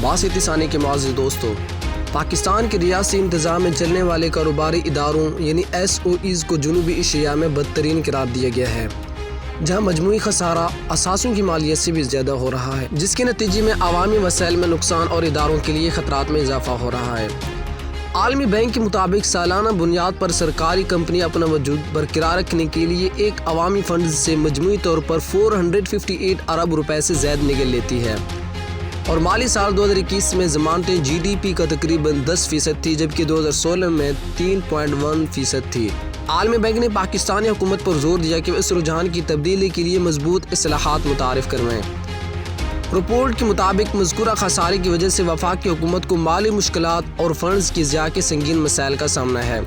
واسطی ثانی کے معزز دوستو، پاکستان کے ریاستی انتظام میں چلنے والے کاروباری اداروں یعنی SOEs کو جنوبی ایشیا میں بدترین قرار دیا گیا ہے، جہاں مجموعی خسارہ اثاثوں کی مالیت سے بھی زیادہ ہو رہا ہے، جس کے نتیجے میں عوامی وسائل میں نقصان اور اداروں کے لیے خطرات میں اضافہ ہو رہا ہے۔ عالمی بینک کے مطابق سالانہ بنیاد پر سرکاری کمپنی اپنا وجود برقرار رکھنے کے لیے ایک عوامی فنڈز سے مجموعی طور پر 458 ارب روپے سے زائد نکل لیتی ہے، اور مالی سال 2021 میں ضمانتیں GDP کا تقریباً 10% تھی، جبکہ 2016 میں 3.1% تھی۔ عالمی بینک نے پاکستانی حکومت پر زور دیا کہ وہ اس رجحان کی تبدیلی کے لیے مضبوط اصلاحات متعارف کروائیں۔ رپورٹ کے مطابق مذکورہ خسارے کی وجہ سے وفاقی حکومت کو مالی مشکلات اور فنڈز کی ضیاع کے سنگین مسائل کا سامنا ہے،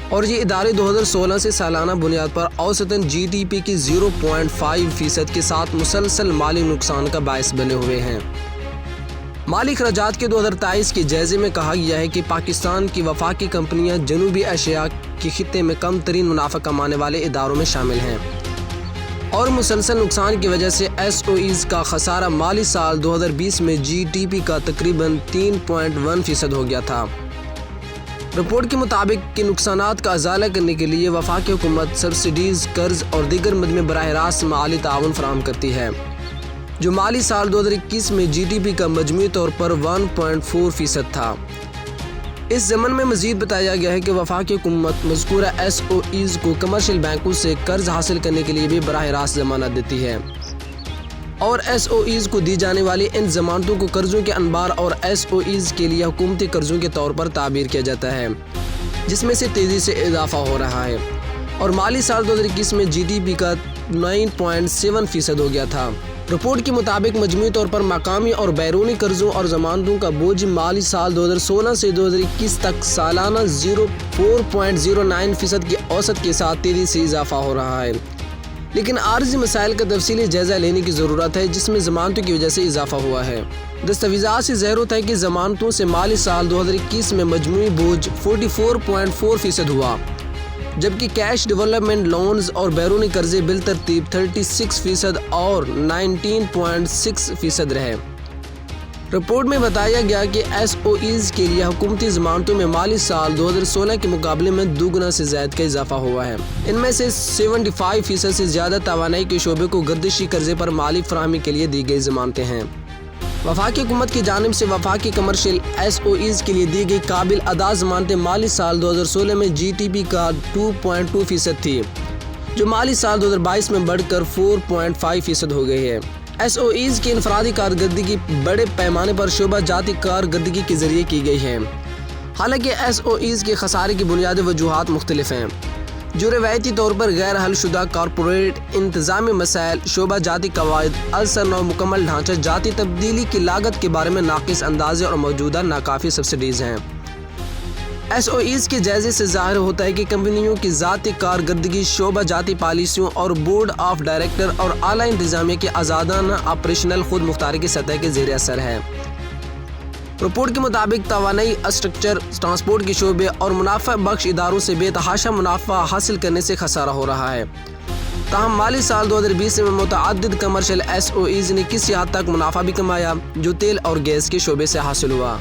اور یہ ادارے 2016 سے سالانہ بنیاد پر اوسطاً GDP کی 0.5% کے ساتھ مسلسل مالی نقصان کا باعث بنے ہوئے ہیں۔ مالی اخراجات کے 2023 کے جائزے میں کہا گیا ہے کہ پاکستان کی وفاقی کمپنیاں جنوبی ایشیا کے خطے میں کم ترین منافع کمانے والے اداروں میں شامل ہیں، اور مسلسل نقصان کی وجہ سے SOEs کا خسارہ مالی سال 2020 میں GDP کا تقریباً 3.1% ہو گیا تھا۔ رپورٹ کے مطابق کہ نقصانات کا ازالہ کرنے کے لیے وفاقی حکومت سبسڈیز، قرض اور دیگر مد میں براہ راست مالی تعاون فراہم کرتی ہے، جو مالی سال 2021 میں GDP کا مجموعی طور پر 1.4% تھا۔ اس ضمن میں مزید بتایا گیا ہے کہ وفاقی حکومت مذکورہ SOEs کو کمرشل بینکوں سے قرض حاصل کرنے کے لیے بھی براہ راست ضمانت دیتی ہے، اور SOEs کو دی جانے والی ان ضمانتوں کو قرضوں کے انبار اور SOEs کے لیے حکومتی قرضوں کے طور پر تعبیر کیا جاتا ہے، جس میں سے تیزی سے اضافہ ہو رہا ہے، اور مالی سال 2021 میں GDP کا 9.7% ہو گیا تھا۔ رپورٹ کے مطابق مجموعی طور پر مقامی اور بیرونی قرضوں اور ضمانتوں کا بوجھ مالی سال 2016 سے 2021 تک سالانہ 4.09% کی اوسط کے ساتھ تیزی سے اضافہ ہو رہا ہے، لیکن عارضی مسائل کا تفصیلی جائزہ لینے کی ضرورت ہے، جس میں ضمانتوں کی وجہ سے اضافہ ہوا ہے۔ دستاویزات سے ظاہر ہوتا ہے کہ ضمانتوں سے مالی سال 2021 میں مجموعی بوجھ 44.4% ہوا، جبکہ کیش ڈیولپمنٹ لونز اور بیرونی قرضے بالترتیب 36% اور 19.6% رہے۔ رپورٹ میں بتایا گیا کہ SOEs کے لیے حکومتی ضمانتوں میں مالی سال 2016 کے مقابلے میں 2 گنا سے زائد کا اضافہ ہوا ہے۔ ان میں سے 75% سے زیادہ توانائی کے شعبے کو گردشی قرضے پر مالی فراہمی کے لیے دی گئی ضمانتیں ہیں۔ وفاقی حکومت کی جانب سے وفاقی کمرشل SOEs کے لیے دی گئی قابل ادا ضمانتیں مالی سال 2016 میں GDP کا 2.2% تھی، جو مالی سال 2022 میں بڑھ کر 4.5% ہو گئی ہے۔ SOEs کی انفرادی کارکردگی بڑے پیمانے پر شعبہ جاتی کارکردگی کے ذریعے کی گئی ہے، حالانکہ SOEs کے خسارے کی بنیادی وجوہات مختلف ہیں، جو روایتی طور پر غیر حل شدہ کارپوریٹ انتظامی مسائل، شعبہ جاتی قواعد، اثر نو مکمل ڈھانچہ جاتی تبدیلی کی لاگت کے بارے میں ناقص اندازے اور موجودہ ناکافی سبسڈیز ہیں۔ SOEs کے جائزے سے ظاہر ہوتا ہے کہ کمپنیوں کی ذاتی کارکردگی، شعبہ جاتی پالیسیوں اور بورڈ آف ڈائریکٹر اور اعلیٰ انتظامیہ کی آزادانہ آپریشنل خود مختاری کی سطح کے زیر اثر ہے۔ رپورٹ کے مطابق توانائی، اسٹرکچر، ٹرانسپورٹ کے شعبے اور منافع بخش اداروں سے بے تحاشا منافع حاصل کرنے سے خسارہ ہو رہا ہے، تاہم مالی سال 2020 میں متعدد کمرشل SOEs نے کسی حد تک منافع بھی کمایا، جو تیل اور گیس کے شعبے سے حاصل ہوا۔